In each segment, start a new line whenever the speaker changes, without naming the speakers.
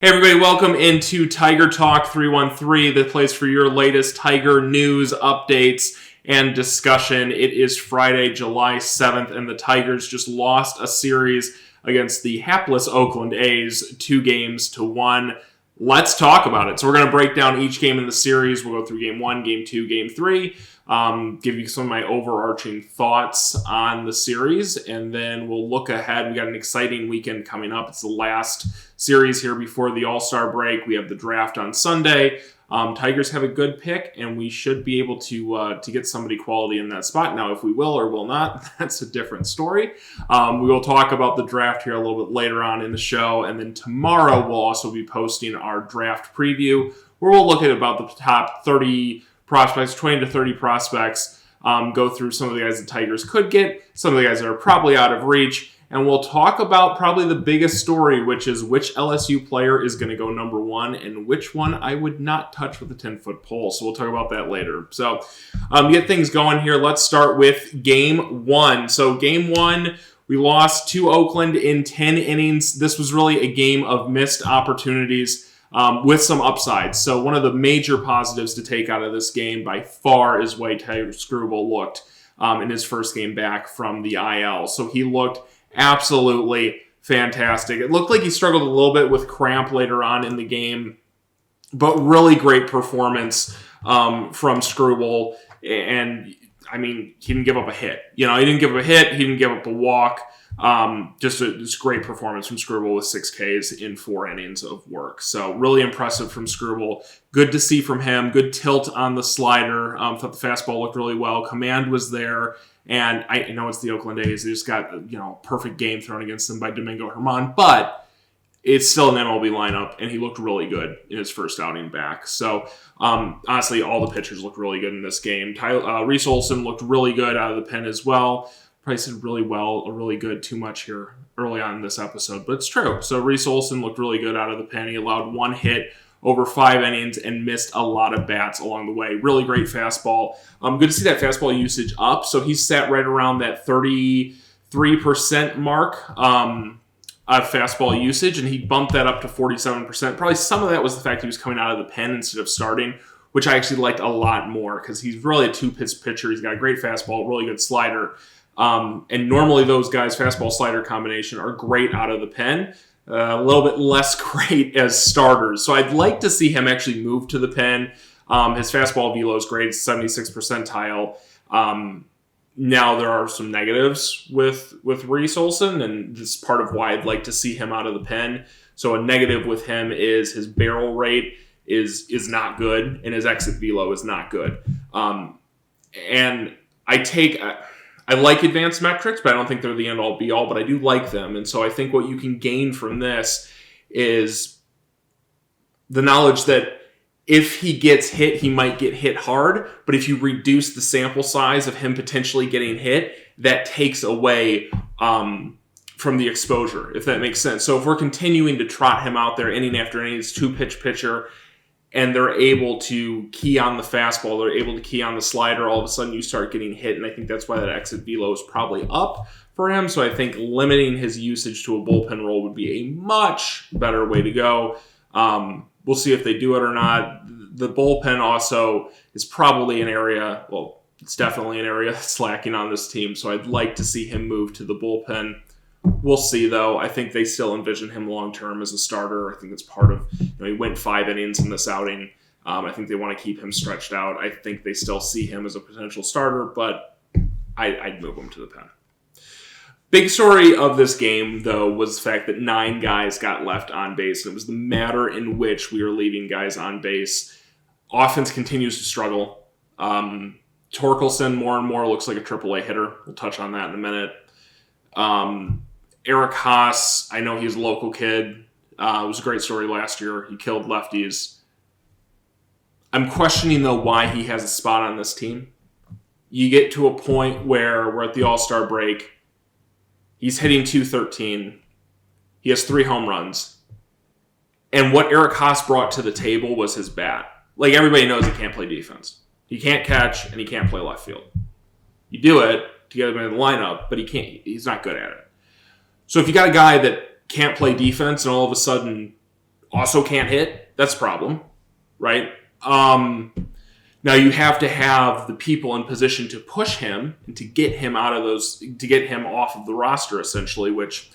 Hey everybody, welcome into Tiger Talk 313, the place for your latest Tiger news, updates, and discussion. It is Friday, July 7th, and the Tigers just lost a series against the hapless Oakland A's, 2-1. Let's talk about it. So we're going to break down each game in the series. We'll go through game 1, game 2, game 3, give you some of my overarching thoughts on the series, and then we'll look ahead. We got an exciting weekend coming up. It's the last series here before the All-Star break. We have the draft on Sunday. Tigers have a good pick, and we should be able to get somebody quality in that spot. Now, if we will or will not, that's a different story. We will talk about the draft here a little bit later on in the show, and then tomorrow we'll also be posting our draft preview, where we'll look at about the top 30 prospects, 20 to 30 prospects, go through some of the guys the Tigers could get, some of the guys that are probably out of reach, and we'll talk about probably the biggest story, which is which LSU player is going to go number one and which one I would not touch with a 10-foot pole. So we'll talk about that later. So get things going here. Let's start with game 1. So game 1, we lost to Oakland in 10 innings. This was really a game of missed opportunities with some upsides. So one of the major positives to take out of this game by far is way Tyler Skubal looked in his first game back from the IL. So he looked absolutely fantastic. It looked like he struggled a little bit with cramp later on in the game, but really great performance from Skubal. And I mean, he didn't give up a hit. He didn't give up a hit. He didn't give up a walk. Just a great performance from Skubal with 6 Ks in 4 innings of work. So really impressive from Skubal. Good to see from him. Good tilt on the slider. Thought the fastball looked really well. Command was there. And I know it's the Oakland A's. They just got perfect game thrown against them by Domingo Germán, but it's still an MLB lineup, and he looked really good in his first outing back. So honestly, all the pitchers looked really good in this game. Reese Olson looked really good out of the pen as well. Probably said really well or really good too much here early on in this episode, but it's true. So Reese Olson looked really good out of the pen. He allowed 1 hit over 5 innings and missed a lot of bats along the way. Really great fastball. Good to see that fastball usage up. So he sat right around that 33% mark of fastball usage, and he bumped that up to 47%. Probably some of that was the fact he was coming out of the pen instead of starting, which I actually liked a lot more because he's really a 2-pitch pitcher. He's got a great fastball, really good slider. And normally those guys' fastball-slider combination are great out of the pen. A little bit less great as starters. So I'd like to see him actually move to the pen. His fastball velo is great, 76th percentile. Now there are some negatives with Reese Olson, and this is part of why I'd like to see him out of the pen. So a negative with him is his barrel rate is not good, and his exit velo is not good. And I like advanced metrics, but I don't think they're the end-all, be-all, but I do like them. And so I think what you can gain from this is the knowledge that if he gets hit, he might get hit hard. But if you reduce the sample size of him potentially getting hit, that takes away from the exposure, if that makes sense. So if we're continuing to trot him out there inning after inning, he's a 2-pitch pitcher, and they're able to key on the fastball, they're able to key on the slider, all of a sudden you start getting hit, and I think that's why that exit velo is probably up for him. So I think limiting his usage to a bullpen role would be a much better way to go. We'll see if they do it or not. The bullpen also is probably an area, well, it's definitely an area that's lacking on this team, so I'd like to see him move to the bullpen. We'll see, though. I think they still envision him long-term as a starter. I think it's part of, he went 5 innings in this outing. I think they want to keep him stretched out. I think they still see him as a potential starter, but I'd move him to the pen. Big story of this game, though, was the fact that 9 guys got left on base. And it was the manner in which we were leaving guys on base. Offense continues to struggle. Torkelson more and more looks like a AAA hitter. We'll touch on that in a minute. Eric Haas, I know he's a local kid. It was a great story last year. He killed lefties. I'm questioning, though, why he has a spot on this team. You get to a point where we're at the All-Star break. He's hitting .213. He has 3 home runs. And what Eric Haas brought to the table was his bat. Like, everybody knows he can't play defense. He can't catch, and he can't play left field. You do it to get him in the lineup, but he's not good at it. So if you got a guy that can't play defense and all of a sudden also can't hit. That's a problem, right? Now you have to have the people in position to push him and to get him to get him off of the roster, essentially, which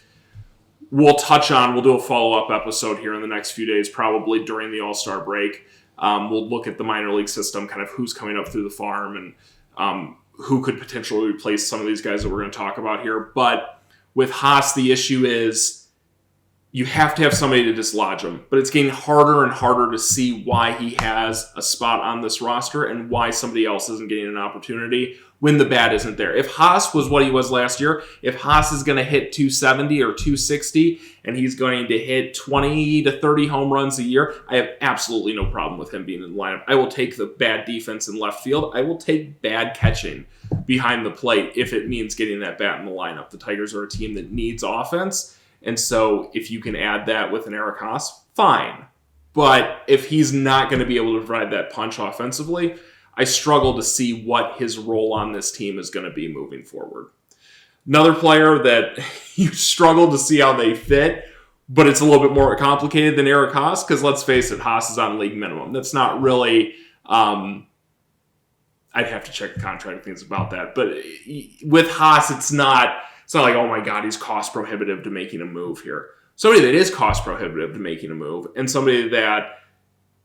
we'll touch on. We'll do a follow-up episode here in the next few days, probably during the All-Star break. We'll look at the minor league system, kind of who's coming up through the farm and who could potentially replace some of these guys that we're going to talk about here. But with Haas, the issue is you have to have somebody to dislodge him. But it's getting harder and harder to see why he has a spot on this roster and why somebody else isn't getting an opportunity when the bat isn't there. If Haas was what he was last year, if Haas is going to hit 270 or 260 and he's going to hit 20 to 30 home runs a year, I have absolutely no problem with him being in the lineup. I will take the bad defense in left field. I will take bad catching behind the plate if it means getting that bat in the lineup. The Tigers are a team that needs offense. And so if you can add that with an Eric Haas, fine. But if he's not going to be able to provide that punch offensively, I struggle to see what his role on this team is going to be moving forward. Another player that you struggle to see how they fit, but it's a little bit more complicated than Eric Haas, because let's face it, Haas is on league minimum. That's not really... I'd have to check the contract things about that. But with Haas, it's not like, oh my God, he's cost prohibitive to making a move here. Somebody that is cost prohibitive to making a move, and somebody that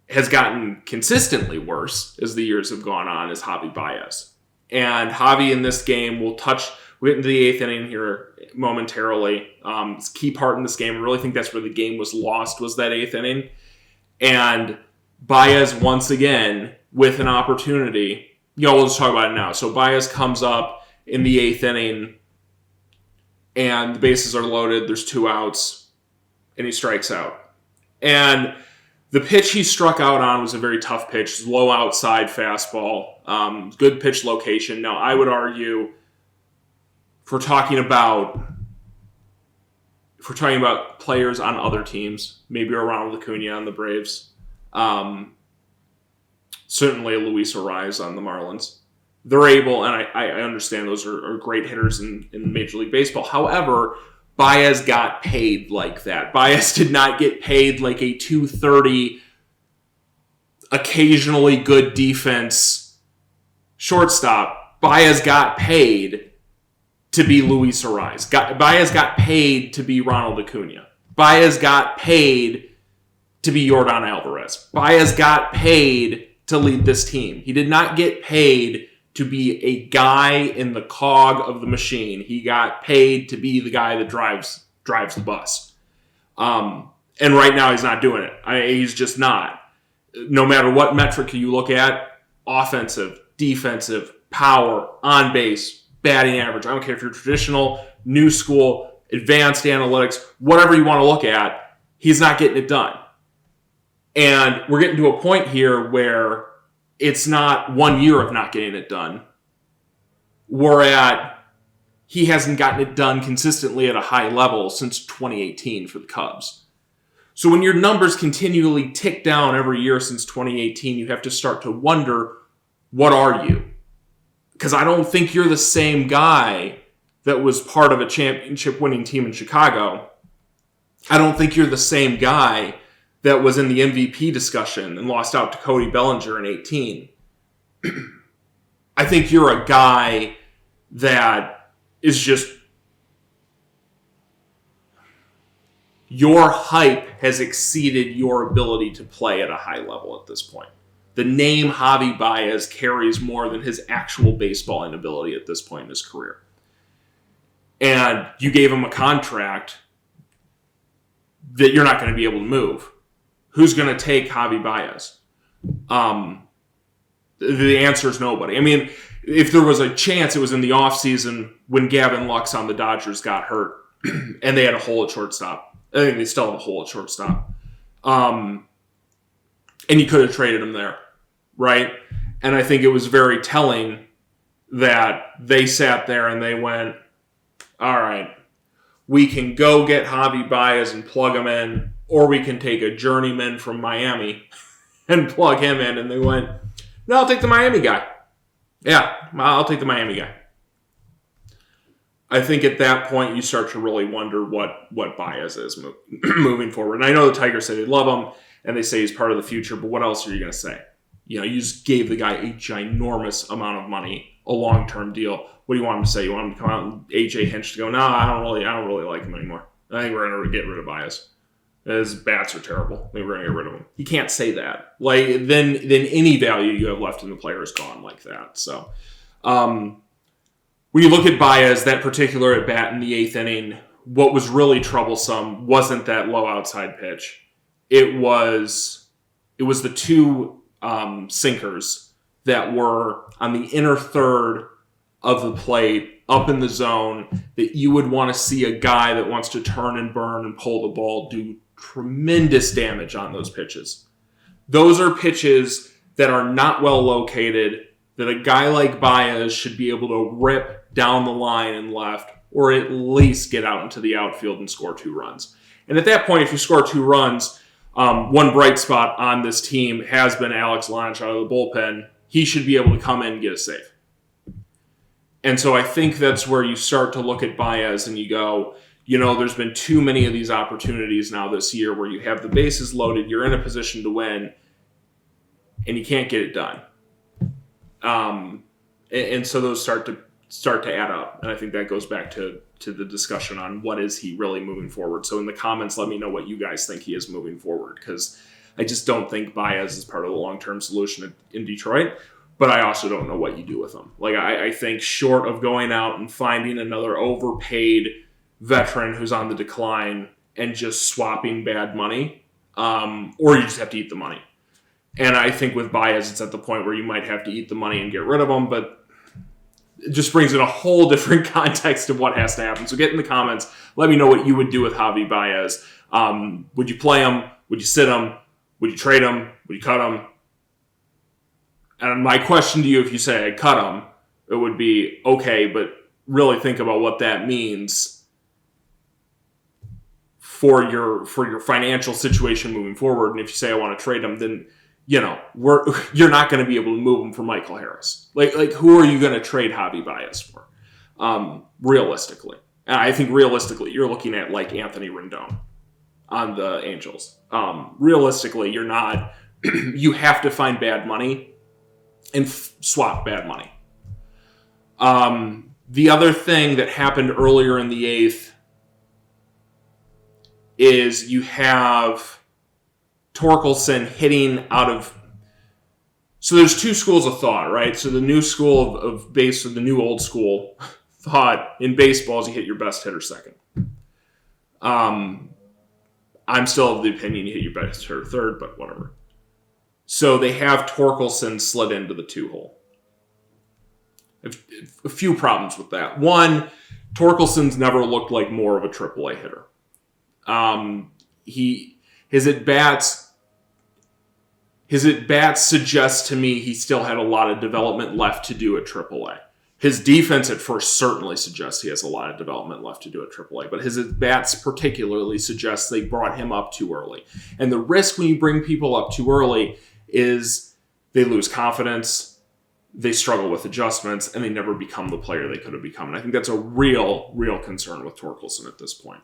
has gotten consistently worse as the years have gone on, is Javi Baez. And Javi in this game, we'll get into the 8th inning here momentarily. It's a key part in this game. I really think that's where the game was lost, was that 8th inning. And Baez, once again, with an opportunity, we'll just talk about it now. So Baez comes up in the 8th inning, and the bases are loaded. There's 2 outs, and he strikes out. And the pitch he struck out on was a very tough pitch, low outside fastball, good pitch location. Now, I would argue, if we're talking about players on other teams, maybe Ronald Acuna on the Braves, certainly Luis Ariz on the Marlins, they're able, and I understand those are great hitters in Major League Baseball. However, Baez got paid like that. Baez did not get paid like a 230, occasionally good defense shortstop. Baez got paid to be Luis Ariz. Baez got paid to be Ronald Acuna. Baez got paid to be Yordan Alvarez. Baez got paid to lead this team. He did not get paid to be a guy in the cog of the machine. He got paid to be the guy that drives the bus. And right now he's not doing it. He's just not. No matter what metric you look at, offensive, defensive, power, on base, batting average, I don't care if you're traditional, new school, advanced analytics, whatever you want to look at, he's not getting it done. And we're getting to a point here where it's not 1 year of not getting it done. He hasn't gotten it done consistently at a high level since 2018 for the Cubs. So when your numbers continually tick down every year since 2018, you have to start to wonder, what are you? Because I don't think you're the same guy that was part of a championship-winning team in Chicago. I don't think you're the same guy that was in the MVP discussion and lost out to Cody Bellinger in 18. I think you're a guy that is just... your hype has exceeded your ability to play at a high level at this point. The name Javi Baez carries more than his actual baseball inability at this point in his career. And you gave him a contract that you're not going to be able to move. Who's going to take Javi Baez? The answer is nobody. I mean, if there was a chance, it was in the offseason when Gavin Lux on the Dodgers got hurt and they had a hole at shortstop. I think they still have a hole at shortstop. And you could have traded him there, right? And I think it was very telling that they sat there and they went, all right, we can go get Javi Baez and plug him in, or we can take a journeyman from Miami and plug him in. And they went, no, I'll take the Miami guy. Yeah, I'll take the Miami guy. I think at that point you start to really wonder what Baez is moving forward. And I know the Tigers say they love him and they say he's part of the future, but what else are you going to say? You just gave the guy a ginormous amount of money, a long-term deal. What do you want him to say? You want him to come out and AJ Hinch to go, no, I don't really like him anymore. I think we're going to get rid of Baez. His bats are terrible. I think we're going to get rid of him. He can't say that. Like, then any value you have left in the player is gone like that. So, when you look at Baez, that particular at bat in the 8th inning, what was really troublesome wasn't that low outside pitch. It was the two sinkers that were on the inner third of the plate, up in the zone, that you would want to see a guy that wants to turn and burn and pull the ball do tremendous damage on those pitches. Those are pitches that are not well located, that a guy like Baez should be able to rip down the line and left, or at least get out into the outfield and score 2 runs. And at that point, if you score 2 runs, one bright spot on this team has been Alex Lange out of the bullpen. He should be able to come in and get a save. And so I think that's where you start to look at Baez and you go, there's been too many of these opportunities now this year where you have the bases loaded, you're in a position to win, and you can't get it done. And so those start to add up. And I think that goes back to the discussion on what is he really moving forward. So in the comments, let me know what you guys think he is moving forward, because I just don't think Baez is part of the long-term solution in Detroit, but I also don't know what you do with him. Like, I think short of going out and finding another overpaid veteran who's on the decline and just swapping bad money, or you just have to eat the money. And I think with Baez, it's at the point where you might have to eat the money and get rid of him, but it just brings in a whole different context of what has to happen. So get in the comments. Let me know what you would do with Javi Baez. Would you play him? Would you sit him? Would you trade him? Would you cut him? And my question to you, if you say I cut him, it would be, okay, but really think about what that means for your financial situation moving forward. And if you say I want to trade him, then you're not going to be able to move him for Michael Harris. Like who are you going to trade Javi Baez for? Realistically, and I think realistically, you're looking at like Anthony Rendon on the Angels. Realistically, you're not. You have to find bad money and swap bad money. The other thing that happened earlier in the 8th is you have Torkelson hitting out of... So there's 2 schools of thought, right? So the new school of base, or the new old school thought in baseball is you hit your best hitter second. I'm still of the opinion you hit your best hitter third, but whatever. So they have Torkelson slid into the 2-hole. A few problems with that. One, Torkelson's never looked like more of a AAA hitter. His at-bats suggest to me he still had a lot of development left to do at AAA. His defense at first certainly suggests he has a lot of development left to do at AAA, but his at-bats particularly suggest they brought him up too early. And the risk when you bring people up too early is they lose confidence, they struggle with adjustments, and they never become the player they could have become. And I think that's a real concern with Torkelson at this point.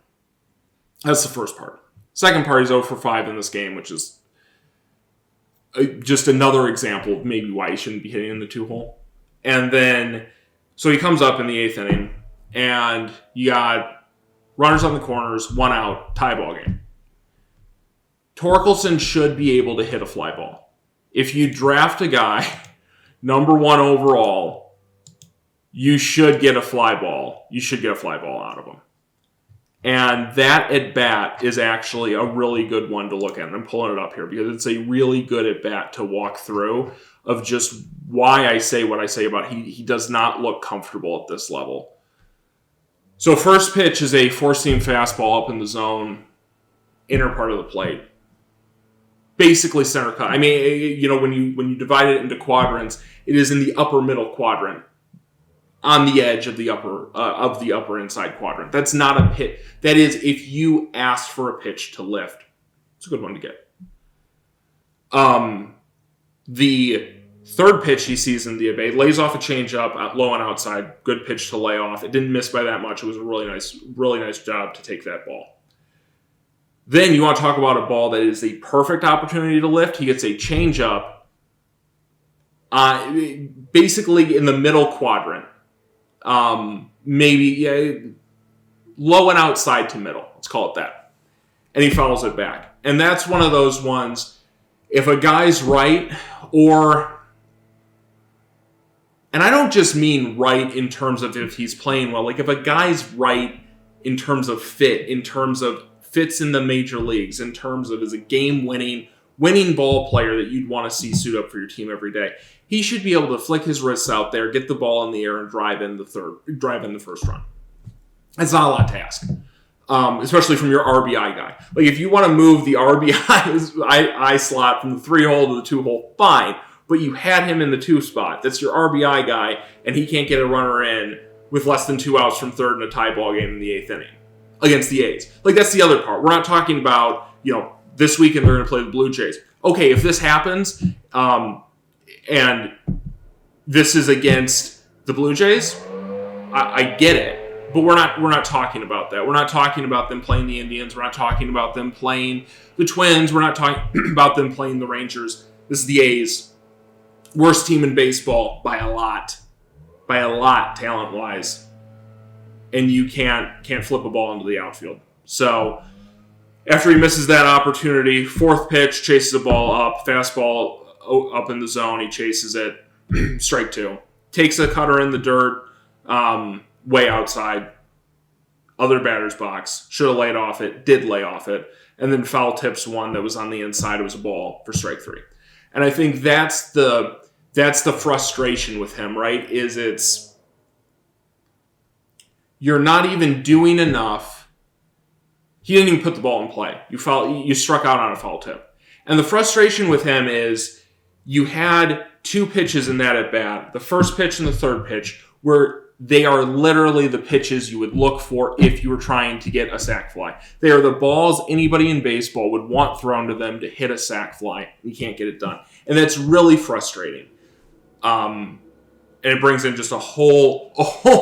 That's the first part. Second part, he's 0 for 5 in this game, which is just another example of maybe why he shouldn't be hitting in the 2-hole. And then, so he comes up in the 8th inning, and you got runners on the corners, 1 out, tie ball game. Torkelson should be able to hit a fly ball. If you draft a guy, number 1 overall, you should get a fly ball. You should get a fly ball out of him. And that at-bat is actually a really good one to look at. And I'm pulling it up here because it's a really good at-bat to walk through of just why I say what I say about he does not look comfortable at this level. So first pitch is a four-seam fastball up in the zone, inner part of the plate. Basically center cut. I mean, when you divide it into quadrants, it is in the upper middle quadrant, on the edge of the upper inside quadrant. That's not a pitch. That is, if you asked for a pitch to lift, it's a good one to get. The Third pitch he sees in the abate, lays off a changeup, low and outside, good pitch to lay off. It didn't miss by that much. It was a really nice job to take that ball. Then you want to talk about a ball that is a perfect opportunity to lift. He gets a changeup, basically in the middle quadrant, maybe low and outside to middle. Let's call it that. And he fouls it back. And that's one of those ones. If a guy's right, and I don't just mean right in terms of if he's playing well. Like if a guy's right in terms of fit, in terms of fits in the major leagues, in terms of is a game-winning ball player that you'd want to see suit up for your team every day, he should be able to flick his wrists out there, get the ball in the air, and drive in the first run. It's not a lot to ask, especially from your RBI guy. Like if you want to move the RBI slot from the 3-hole to the 2-hole, fine. But you had him in the 2 spot. That's your RBI guy, and he can't get a runner in with less than 2 outs from third in a tie ball game in the 8th inning against the A's. Like that's the other part. We're not talking about, this weekend they're going to play the Blue Jays. Okay, if this happens, and this is against the Blue Jays, I get it. But we're not talking about that. We're not talking about them playing the Indians. We're not talking about them playing the Twins. We're not talking about them playing the Rangers. This is the A's. Worst team in baseball by a lot, talent-wise, and you can't flip a ball into the outfield. So after he misses that opportunity, 4th pitch, chases a ball up, fastball up in the zone, he chases it, strike 2. Takes a cutter in the dirt, way outside, other batter's box, should have laid off it, did lay off it, and then foul tips one that was on the inside, it was a ball for strike 3. And I think that's the frustration with him, right? You're not even doing enough. He didn't even put the ball in play. You struck out on a foul tip. And the frustration with him is you had 2 pitches in that at bat, the first pitch and the third pitch, where they are literally the pitches you would look for if you were trying to get a sac fly. They are the balls anybody in baseball would want thrown to them to hit a sac fly. You can't get it done. And that's really frustrating. And it brings in just a whole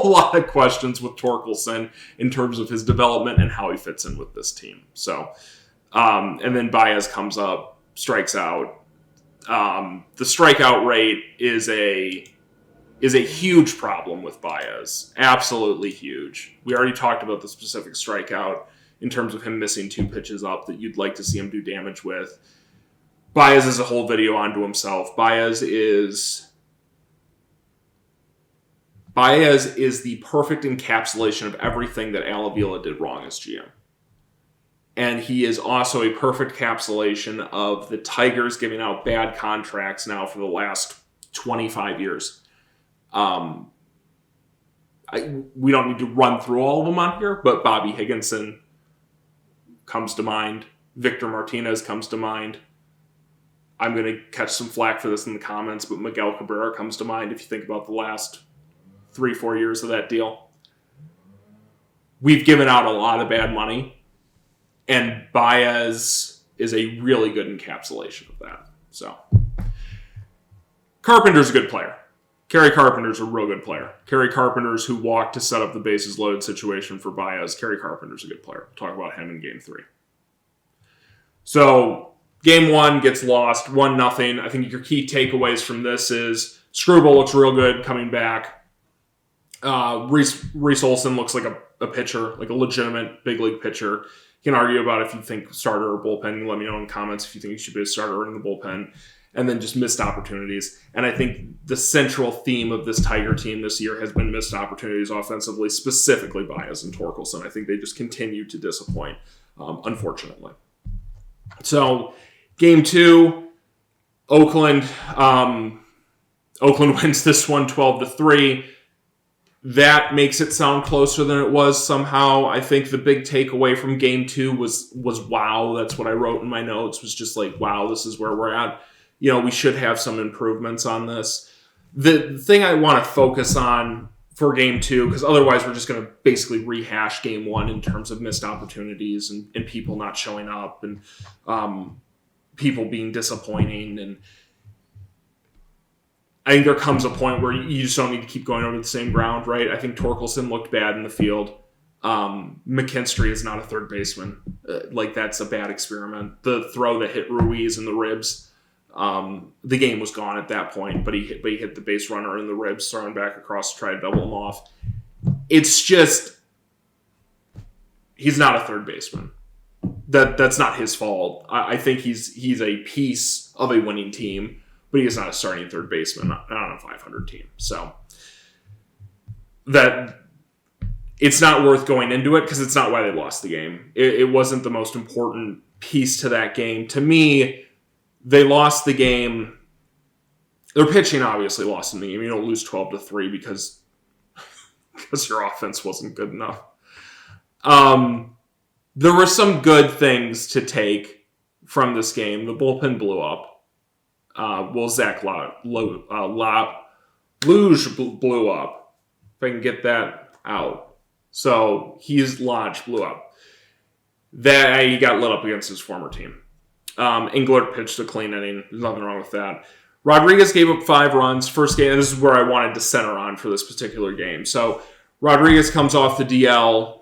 lot of questions with Torkelson in terms of his development and how he fits in with this team. So, and then Baez comes up, strikes out. The strikeout rate is a huge problem with Baez. Absolutely huge. We already talked about the specific strikeout in terms of him missing 2 pitches up that you'd like to see him do damage with. Baez is a whole video onto himself. Baez is the perfect encapsulation of everything that Al Avila did wrong as GM. And he is also a perfect encapsulation of the Tigers giving out bad contracts now for the last 25 years. We don't need to run through all of them on here, but Bobby Higginson comes to mind. Victor Martinez comes to mind. I'm going to catch some flack for this in the comments, but Miguel Cabrera comes to mind if you think about the last 3-4 years of that deal. We've given out a lot of bad money, and Baez is a really good encapsulation of that. So, Carpenter's a good player. Kerry Carpenter's a real good player. Kerry Carpenter's who walked to set up the bases loaded situation for Baez. Kerry Carpenter's a good player. We'll talk about him in Game 3. So, Game 1 gets lost, 1-0. I think your key takeaways from this is Screwball looks real good coming back. Reese Olson looks like a pitcher, like a legitimate big league pitcher. You can argue about if you think starter or bullpen. Let me know in the comments if you think he should be a starter or in the bullpen. And then just missed opportunities. And I think the central theme of this Tiger team this year has been missed opportunities offensively, specifically Baez and Torkelson. I think they just continue to disappoint, unfortunately. So, Game 2, Oakland. Oakland wins this one 12-3. That makes it sound closer than it was somehow. I think the big takeaway from Game 2 was wow. That's what I wrote in my notes, was just like, wow, this is where we're at. We should have some improvements on this. The thing I want to focus on for Game 2, because otherwise we're just going to basically rehash Game 1 in terms of missed opportunities and people not showing up and people being disappointing. And I think there comes a point where you just don't need to keep going over the same ground, right? I think Torkelson looked bad in the field. McKinstry is not a third baseman. That's a bad experiment. The throw that hit Ruiz in the ribs, the game was gone at that point, but he hit the base runner in the ribs, throwing back across to try to double him off. It's just, he's not a third baseman. That's not his fault. I think he's a piece of a winning team, but he is not a starting third baseman on a 500 team. So that it's not worth going into it because it's not why they lost the game. It wasn't the most important piece to that game. To me, they lost the game. Their pitching obviously lost the game. You don't lose 12-3 because your offense wasn't good enough. There were some good things to take from this game. The bullpen blew up. Zach Luge blew up. If I can get that out. So Lodge blew up. That he got lit up against his former team. Englert pitched a clean inning. There's nothing wrong with that. Rodriguez gave up 5 runs. First game, and this is where I wanted to center on for this particular game. So Rodriguez comes off the DL.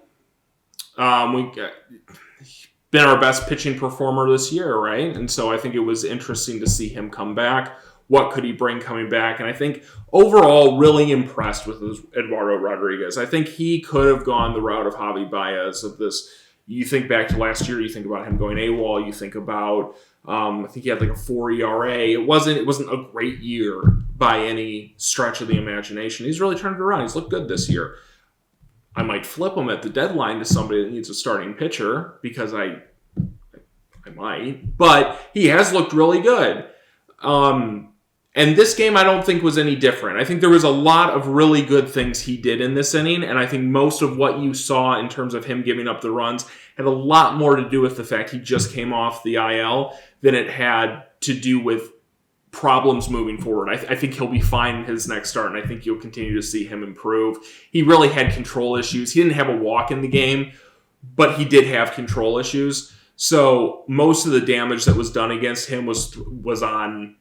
Been our best pitching performer this year, right? And so I think it was interesting to see him come back. What could he bring coming back? And I think overall really impressed with Eduardo Rodriguez. I think he could have gone the route of Javi Baez of this. You think back to last year, you think about him going AWOL, you think about I think he had like a 4 ERA. It wasn't a great year by any stretch of the imagination. He's really turned it around. He's looked good this year. I might flip him at the deadline to somebody that needs a starting pitcher because I might, but he has looked really good. And this game I don't think was any different. I think there was a lot of really good things he did in this inning, and I think most of what you saw in terms of him giving up the runs had a lot more to do with the fact he just came off the IL than it had to do with problems moving forward. I think he'll be fine in his next start, and I think you'll continue to see him improve. He really had control issues. He didn't have a walk in the game, but he did have control issues. So most of the damage that was done against him was on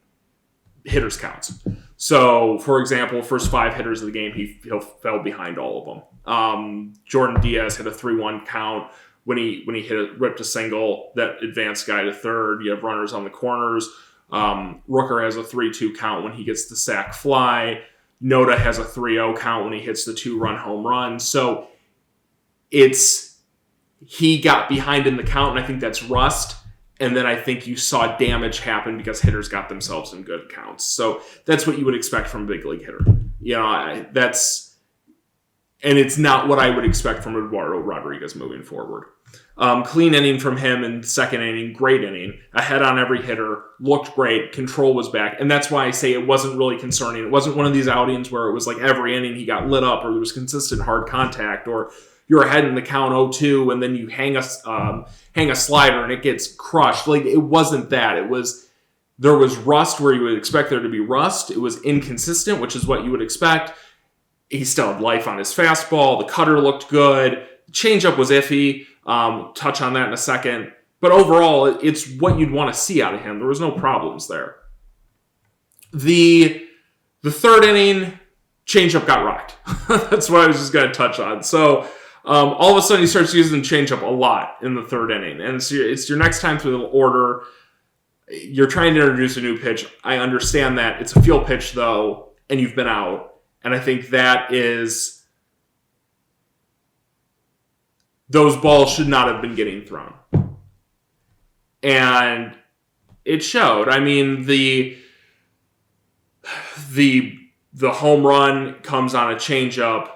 hitters' counts. So, for example, first 5 hitters of the game, he fell behind all of them. Jordan Diaz had a 3-1 count when he ripped a single that advanced guy to third. You have runners on the corners. Rooker has a 3-2 count when he gets the sac fly. Noda has a 3-0 count when he hits the 2-run home run. So he got behind in the count, and I think that's rust. And then I think you saw damage happen because hitters got themselves in good counts. So that's what you would expect from a big league hitter. And it's not what I would expect from Eduardo Rodriguez moving forward. Clean inning from him in second inning, great inning. Ahead on every hitter, looked great, control was back. And that's why I say it wasn't really concerning. It wasn't one of these outings where it was like every inning he got lit up or there was consistent hard contact or you're ahead in the count 0-2 and then you hang a slider and it gets crushed. Like, it wasn't that. There was rust where you would expect there to be rust. It was inconsistent, which is what you would expect. He still had life on his fastball. The cutter looked good. The changeup was iffy. Touch on that in a second. But overall, it's what you'd want to see out of him. There was no problems there. The third inning, changeup got rocked. That's what I was just going to touch on. So all of a sudden, he starts using the changeup a lot in the third inning. And it's your next time through the order. You're trying to introduce a new pitch. I understand that. It's a field pitch, though, and you've been out. And I think that is... those balls should not have been getting thrown. And it showed. I mean, the home run comes on a changeup.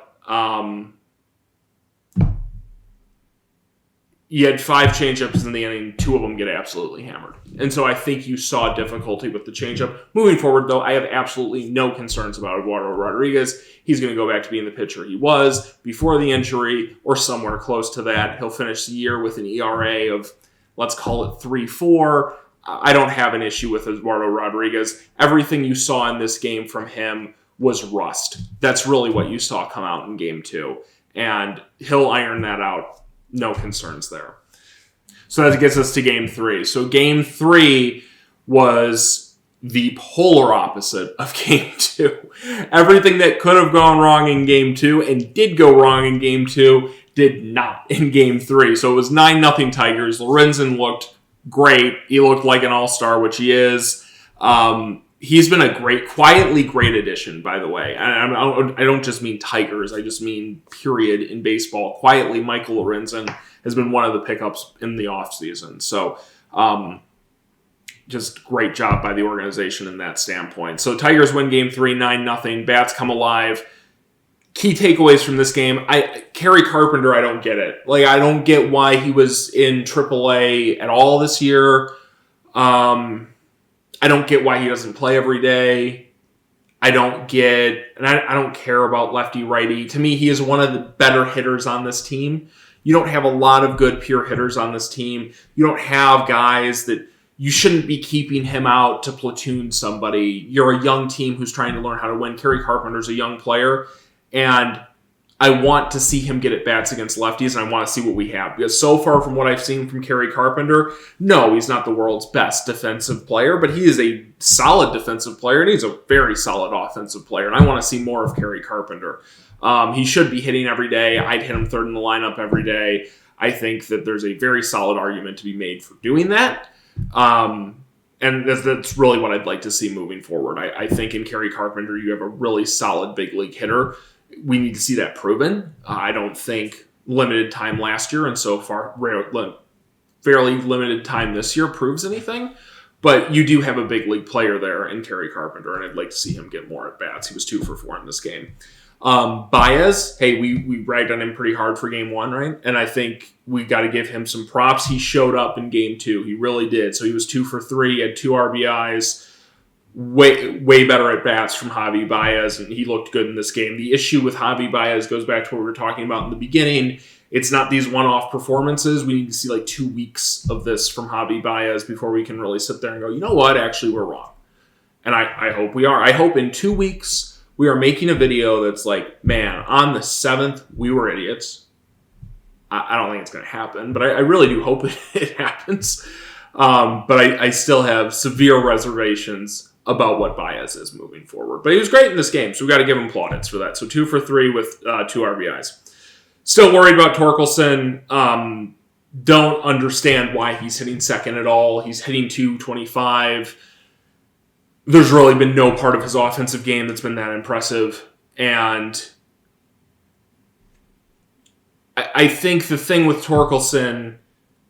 You had 5 changeups in the inning. 2 of them get absolutely hammered. And so I think you saw difficulty with the changeup. Moving forward, though, I have absolutely no concerns about Eduardo Rodriguez. He's going to go back to being the pitcher he was before the injury or somewhere close to that. He'll finish the year with an ERA of, let's call it 3.4. I don't have an issue with Eduardo Rodriguez. Everything you saw in this game from him was rust. That's really what you saw come out in Game 2. And he'll iron that out. No concerns there. So that gets us to Game 3. So Game 3 was the polar opposite of Game 2. Everything that could have gone wrong in Game 2 and did go wrong in Game 2 did not in Game 3. So it was 9-0 Tigers. Lorenzen looked great. He looked like an all-star, which he is. He's been a quietly great addition, by the way. I don't just mean Tigers. I just mean period in baseball. Quietly, Michael Lorenzen has been one of the pickups in the offseason. So, just great job by the organization in that standpoint. So Tigers win Game 3, 9-0. Bats come alive. Key takeaways from this game. Kerry Carpenter, I don't get it. Like, I don't get why he was in AAA at all this year. I don't get why he doesn't play every day. I don't care about lefty-righty. To me, he is one of the better hitters on this team. You don't have a lot of good pure hitters on this team. You don't have guys that you shouldn't be keeping him out to platoon somebody. You're a young team who's trying to learn how to win. Kerry Carpenter's a young player, and I want to see him get at bats against lefties, and I want to see what we have. Because so far from what I've seen from Kerry Carpenter, no, he's not the world's best defensive player, but he is a solid defensive player, and he's a very solid offensive player, and I want to see more of Kerry Carpenter. He should be hitting every day. I'd hit him third in the lineup every day. I think that there's a very solid argument to be made for doing that. And that's really what I'd like to see moving forward. I think in Kerry Carpenter, you have a really solid big league hitter. We need to see that proven. I don't think limited time last year and so far fairly limited time this year proves anything. But you do have a big league player there in Kerry Carpenter, and I'd like to see him get more at bats. He was 2 for 4 in this game. Baez, hey, we ragged on him pretty hard for Game 1, right? And I think we got to give him some props. He showed up in Game 2. He really did. So he was 2 for 3, had 2 RBIs. Way better at bats from Javi Baez, and he looked good in this game. The issue with Javi Baez goes back to what we were talking about in the beginning. It's not these one-off performances. We need to see like 2 weeks of this from Javi Baez before we can really sit there and go, you know what, actually we're wrong. And I hope we are. I hope in 2 weeks we are making a video that's like, man, on the 7th, we were idiots. I don't think it's going to happen, but I really do hope it happens. But I still have severe reservations about what Baez is moving forward. But he was great in this game, so we've got to give him plaudits for that. So 2 for 3 with 2 RBIs. Still worried about Torkelson. Don't understand why he's hitting second at all. He's hitting 225. There's really been no part of his offensive game that's been that impressive. And I think the thing with Torkelson,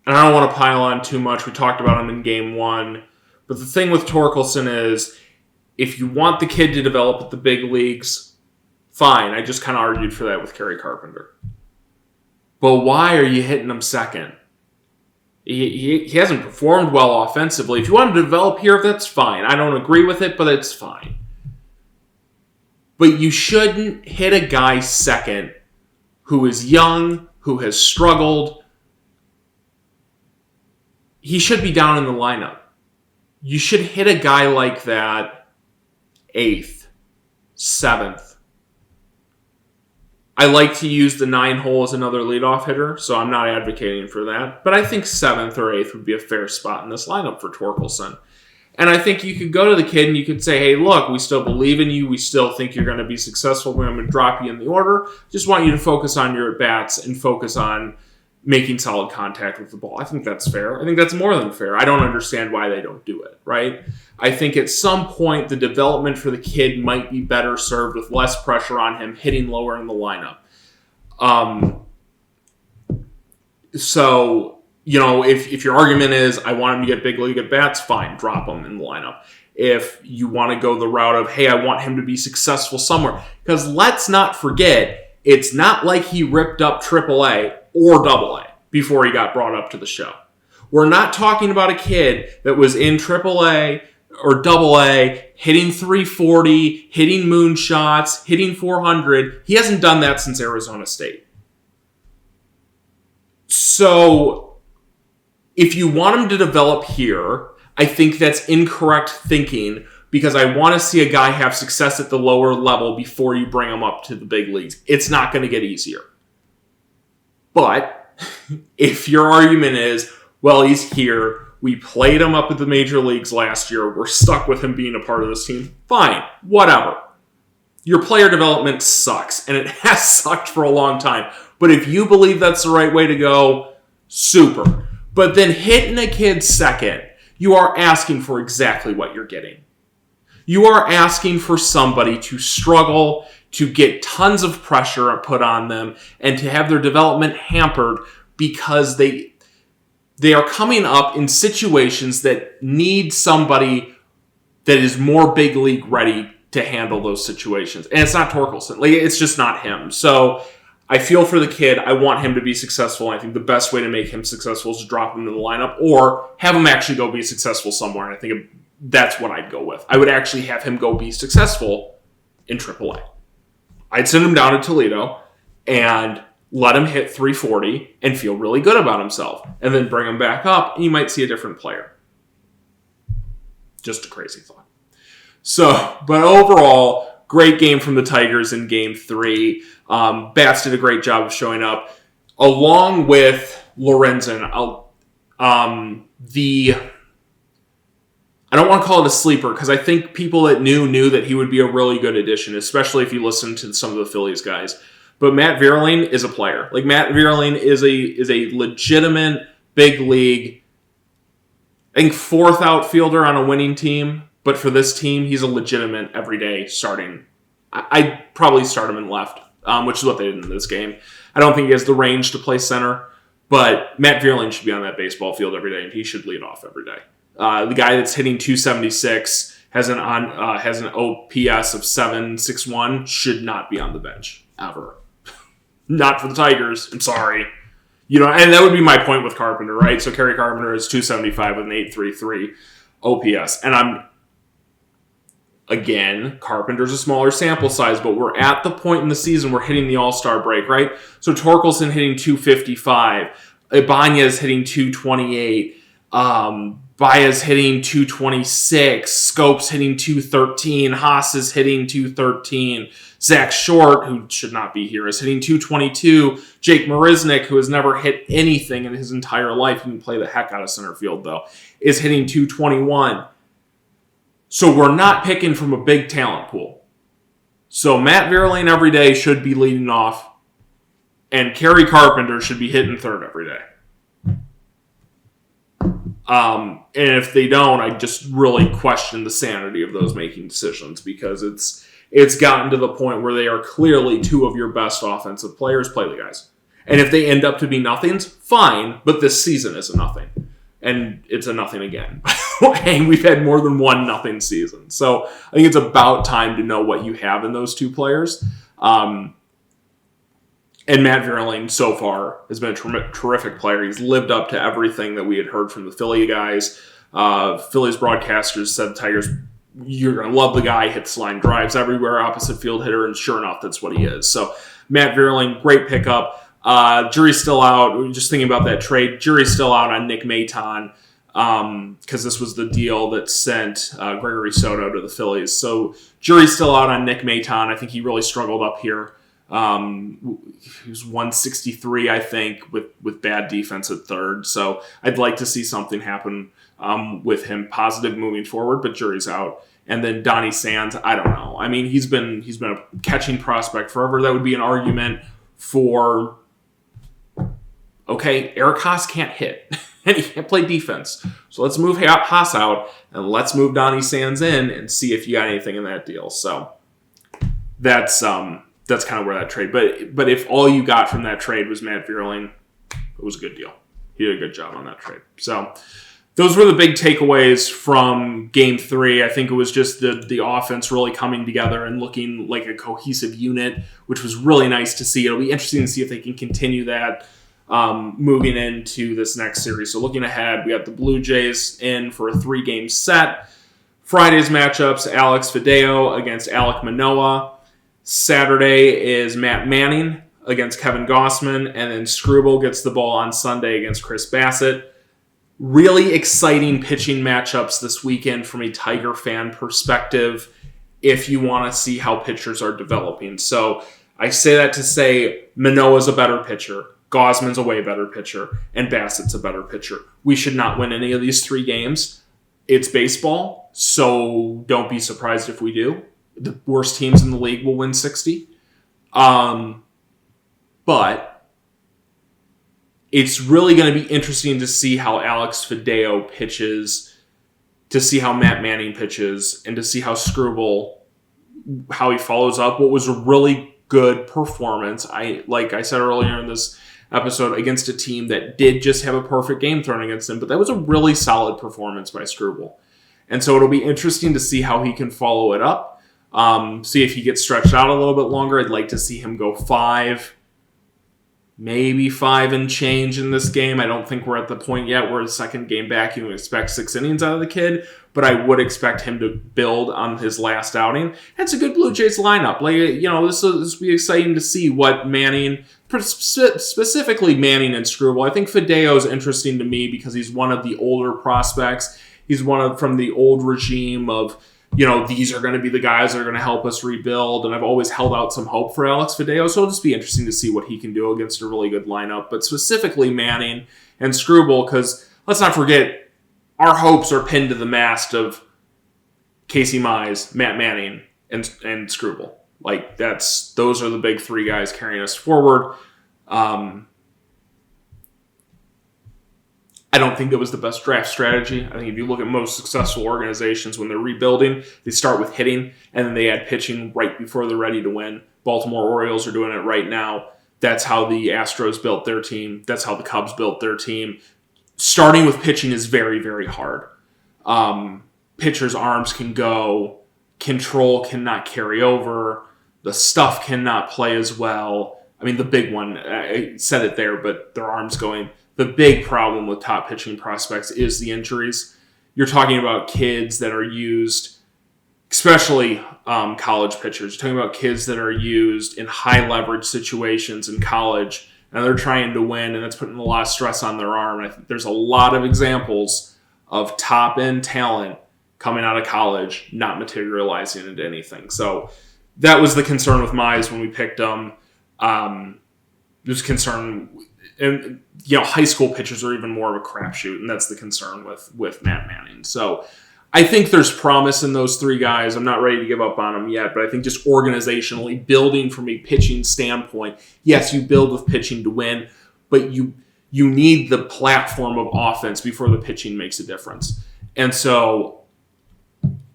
and I don't want to pile on too much, we talked about him in Game 1, but the thing with Torkelson is, if you want the kid to develop at the big leagues, fine. I just kind of argued for that with Kerry Carpenter. But why are you hitting him second? He hasn't performed well offensively. If you want him to develop here, that's fine. I don't agree with it, but it's fine. But you shouldn't hit a guy second who is young, who has struggled. He should be down in the lineup. You should hit a guy like that 8th, 7th. I like to use the 9 hole as another leadoff hitter, so I'm not advocating for that. But I think 7th or 8th would be a fair spot in this lineup for Torkelson. And I think you could go to the kid and you could say, hey, look, we still believe in you. We still think you're going to be successful. We're going to drop you in the order. Just want you to focus on your at-bats and focus on making solid contact with the ball. I think that's fair. I think that's more than fair. I don't understand why they don't do it, right? I think at some point the development for the kid might be better served with less pressure on him hitting lower in the lineup. So, you know, if your argument is I want him to get big league at bats, fine, drop him in the lineup. If you want to go the route of, hey, I want him to be successful somewhere, because let's not forget, it's not like he ripped up AAA or AA before he got brought up to the show. We're not talking about a kid that was in AAA or AA, hitting 340, hitting moonshots, hitting 400. He hasn't done that since Arizona State. So if you want him to develop here, I think that's incorrect thinking, because I want to see a guy have success at the lower level before you bring him up to the big leagues. It's not going to get easier. But if your argument is, well, he's here, We played him up at the major leagues last year. We're stuck with him being a part of this team. Fine. Whatever. Your player development sucks, and it has sucked for a long time. But if you believe that's the right way to go, super. But then hitting a kid second, you are asking for exactly what you're getting. You are asking for somebody to struggle, to get tons of pressure put on them, and to have their development hampered because they are coming up in situations that need somebody that is more big league ready to handle those situations. And it's not Torkelson. Like, it's just not him. So I feel for the kid. I want him to be successful. I think the best way to make him successful is to drop him in the lineup or have him actually go be successful somewhere. And I think that's what I'd go with. I would actually have him go be successful in AAA. I'd send him down to Toledo and let him hit 340 and feel really good about himself. And then bring him back up and you might see a different player. Just a crazy thought. So, but overall, great game from the Tigers in Game 3. Bats did a great job of showing up. Along with Lorenzen, I don't want to call it a sleeper because I think people that knew that he would be a really good addition, especially if you listen to some of the Phillies guys. But Matt Vierling is a player. Like, Matt Vierling is a legitimate big league, I think, fourth outfielder on a winning team. But for this team, he's a legitimate everyday starting. I'd probably start him in left, which is what they did in this game. I don't think he has the range to play center, but Matt Vierling should be on that baseball field every day, and he should lead off every day. The guy that's hitting 276 has an OPS of 761, should not be on the bench ever. Not for the Tigers. I'm sorry. And that would be my point with Carpenter, right? So Kerry Carpenter is 275 with an 833 OPS, and Again, Carpenter's a smaller sample size, but we're at the point in the season we're hitting the All-Star break, right? So Torkelson hitting 255, Ibanez hitting 228, Baez hitting 226, Scopes hitting 213, Haas is hitting 213, Zach Short, who should not be here, is hitting 222, Jake Marisnick, who has never hit anything in his entire life, he can play the heck out of center field though, is hitting 221. So we're not picking from a big talent pool. So Matt Vierling every day should be leading off, and Kerry Carpenter should be hitting third every day. And if they don't, I just really question the sanity of those making decisions because it's gotten to the point where they are clearly two of your best offensive players. Play the guys. And if they end up to be nothings, fine, but this season is a nothing. And it's a nothing again. And we've had more than one nothing season. So I think it's about time to know what you have in those two players. And Matt Vierling so far has been a terrific player. He's lived up to everything that we had heard from the Philly guys. Phillies broadcasters said, Tigers, you're going to love the guy, hits line drives everywhere, opposite field hitter, and sure enough, that's what he is. So Matt Vierling, great pickup. Jury's still out. Just thinking about that trade. Jury's still out on Nick Maton because this was the deal that sent Gregory Soto to the Phillies. So jury's still out on Nick Maton. I think he really struggled up here. He was 163, I think, with bad defense at third. So I'd like to see something happen with him positive moving forward, but jury's out. And then Donnie Sands, I don't know. I mean, he's been a catching prospect forever. That would be an argument for, okay, Eric Haas can't hit and he can't play defense. So let's move Haas out and let's move Donnie Sands in and see if you got anything in that deal. So that's kind of where that trade. But if all you got from that trade was Matt Vierling, it was a good deal. He did a good job on that trade. So those were the big takeaways from Game 3. I think it was just the offense really coming together and looking like a cohesive unit, which was really nice to see. It'll be interesting to see if they can continue that moving into this next series. So looking ahead, we got the Blue Jays in for a 3-game set. Friday's matchups, Alex Fideo against Alek Manoah. Saturday is Matt Manning against Kevin Gossman, and then Struble gets the ball on Sunday against Chris Bassett. Really exciting pitching matchups this weekend from a Tiger fan perspective if you want to see how pitchers are developing. So I say that to say Manoah's a better pitcher. Gosman's a way better pitcher, and Bassett's a better pitcher. We should not win any of these 3 games. It's baseball, so don't be surprised if we do. The worst teams in the league will win 60. But it's really going to be interesting to see how Alex Fideo pitches, to see how Matt Manning pitches, and to see how Screwball, how he follows up what was a really good performance. Like I said earlier in this episode, against a team that did just have a perfect game thrown against them, but that was a really solid performance by Screwball. And so it'll be interesting to see how he can follow it up, see if he gets stretched out a little bit longer. I'd like to see him go 5, maybe 5 and change in this game. I don't think we're at the point yet where the second game back you can expect 6 innings out of the kid, but I would expect him to build on his last outing. It's a good Blue Jays lineup. This will be exciting to see what Manning, specifically Manning and Screwball. I think Fideo is interesting to me because he's one of the older prospects. He's from the old regime of, these are going to be the guys that are going to help us rebuild. And I've always held out some hope for Alex Fideo. So it'll just be interesting to see what he can do against a really good lineup. But specifically Manning and Screwball, because let's not forget, our hopes are pinned to the mast of Casey Mize, Matt Manning, and Screwball. Those are the big 3 guys carrying us forward. I don't think that was the best draft strategy. I think if you look at most successful organizations when they're rebuilding, they start with hitting and then they add pitching right before they're ready to win. Baltimore Orioles are doing it right now. That's how the Astros built their team. That's how the Cubs built their team. Starting with pitching is very, very hard. Pitchers' arms can go. Control cannot carry over. The stuff cannot play as well. I mean, the big one, I said it there, but their arms going. The big problem with top pitching prospects is the injuries. You're talking about kids that are used, especially college pitchers. You're talking about kids that are used in high leverage situations in college, and they're trying to win, and that's putting a lot of stress on their arm. And I think there's a lot of examples of top-end talent coming out of college not materializing into anything. So that was the concern with Mize when we picked him. There's concern, and high school pitchers are even more of a crapshoot, and that's the concern with Matt Manning. So I think there's promise in those 3 guys. I'm not ready to give up on them yet, but I think just organizationally building from a pitching standpoint, yes, you build with pitching to win, but you need the platform of offense before the pitching makes a difference. And so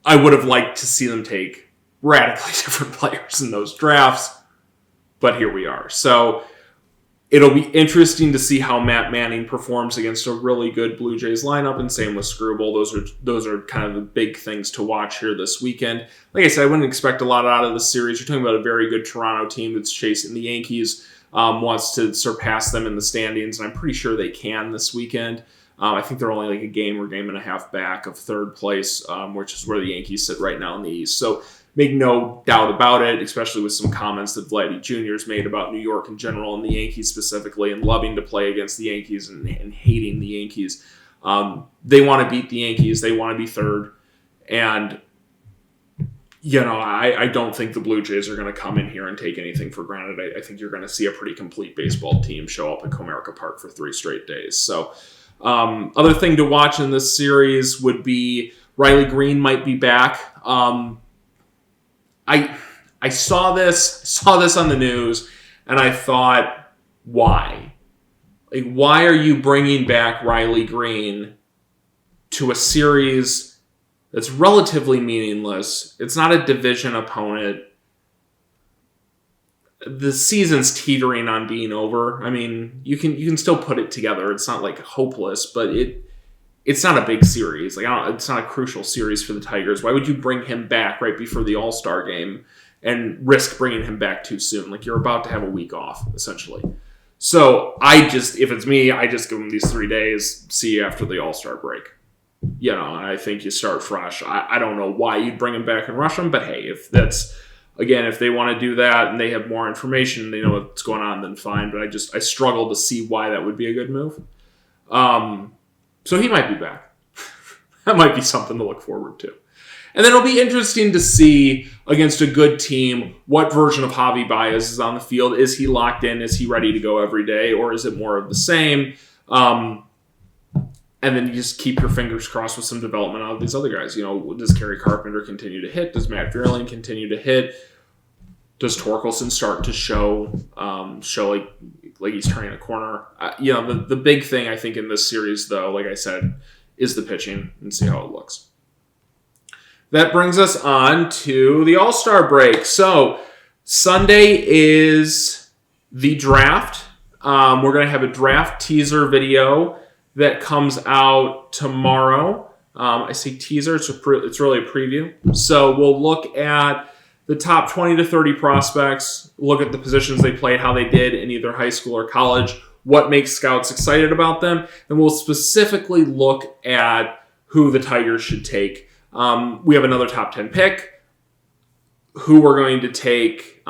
I would have liked to see them take radically different players in those drafts, but here we are. So it'll be interesting to see how Matt Manning performs against a really good Blue Jays lineup, and same with Screwball. Those are kind of the big things to watch here this weekend. Like I said, I wouldn't expect a lot out of the series. You're talking about a very good Toronto team that's chasing the Yankees, wants to surpass them in the standings, and I'm pretty sure they can this weekend. I think they're only like a game or game and a half back of third place, which is where the Yankees sit right now in the East. So make no doubt about it, especially with some comments that Vladdy Jr. has made about New York in general and the Yankees specifically, and loving to play against the Yankees and hating the Yankees. They want to beat the Yankees. They want to be third. And, I don't think the Blue Jays are going to come in here and take anything for granted. I think you're going to see a pretty complete baseball team show up at Comerica Park for 3 straight days. So other thing to watch in this series would be Riley Green might be back. I saw this on the news, and I thought, why? Why are you bringing back Riley Green to a series that's relatively meaningless? It's not a division opponent. The season's teetering on being over. I mean, you can still put it together. It's not hopeless, but it's not a big series. It's not a crucial series for the Tigers. Why would you bring him back right before the All-Star game and risk bringing him back too soon? You're about to have a week off, essentially. So if it's me, I just give him these 3 days, see you after the All-Star break. And I think you start fresh. I don't know why you'd bring him back and rush him, but hey, if they want to do that and they have more information, they know what's going on, then fine. But I struggle to see why that would be a good move. So he might be back. That might be something to look forward to. And then it'll be interesting to see against a good team what version of Javi Baez is on the field. Is he locked in? Is he ready to go every day? Or is it more of the same? And then you just keep your fingers crossed with some development out of these other guys. Does Kerry Carpenter continue to hit? Does Matt Vierling continue to hit? Does Torkelson start to show like he's turning a corner? The big thing I think in this series, though, like I said, is the pitching and see how it looks. That brings us on to the All-Star break. So Sunday is the draft. We're going to have a draft teaser video that comes out tomorrow. I say teaser, it's really a preview. So we'll look at the top 20 to 30 prospects, look at the positions they played, how they did in either high school or college, what makes scouts excited about them, and we'll specifically look at who the Tigers should take. We have another top 10 pick. Who we're going to take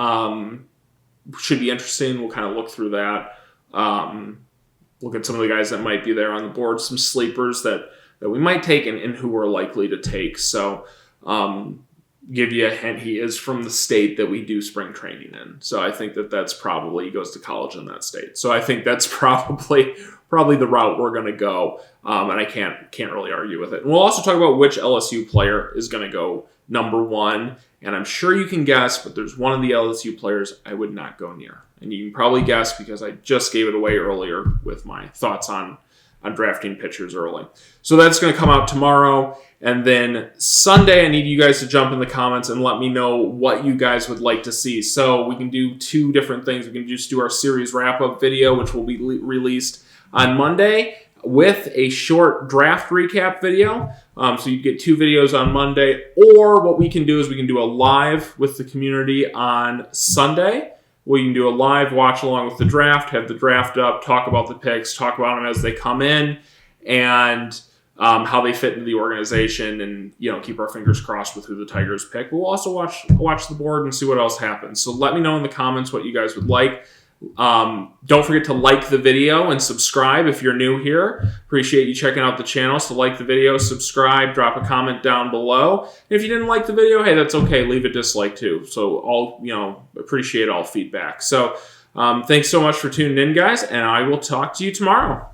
should be interesting. We'll kind of look through that. Look at some of the guys that might be there on the board, some sleepers that we might take and who we're likely to take. So give you a hint, he is from the state that we do spring training in. So I think that's probably, he goes to college in that state. So I think that's probably the route we're going to go. And I can't really argue with it. And we'll also talk about which LSU player is going to go number one. And I'm sure you can guess, but there's one of the LSU players I would not go near. And you can probably guess because I just gave it away earlier with my thoughts on drafting pitchers early. So that's going to come out tomorrow. And then Sunday, I need you guys to jump in the comments and let me know what you guys would like to see. So we can do two different things. We can just do our series wrap-up video, which will be released on Monday, with a short draft recap video. So you get two videos on Monday. Or what we can do is we can do a live with the community on Sunday. We can do a live watch along with the draft, have the draft up, talk about the picks, talk about them as they come in, and how they fit into the organization, and keep our fingers crossed with who the Tigers pick. We'll also watch the board and see what else happens. So let me know in the comments what you guys would like. Don't forget to like the video and subscribe if you're new here. Appreciate you checking out the channel. So like the video, subscribe, drop a comment down below. And if you didn't like the video, hey, that's okay. Leave a dislike too. So appreciate all feedback. So thanks so much for tuning in, guys, and I will talk to you tomorrow.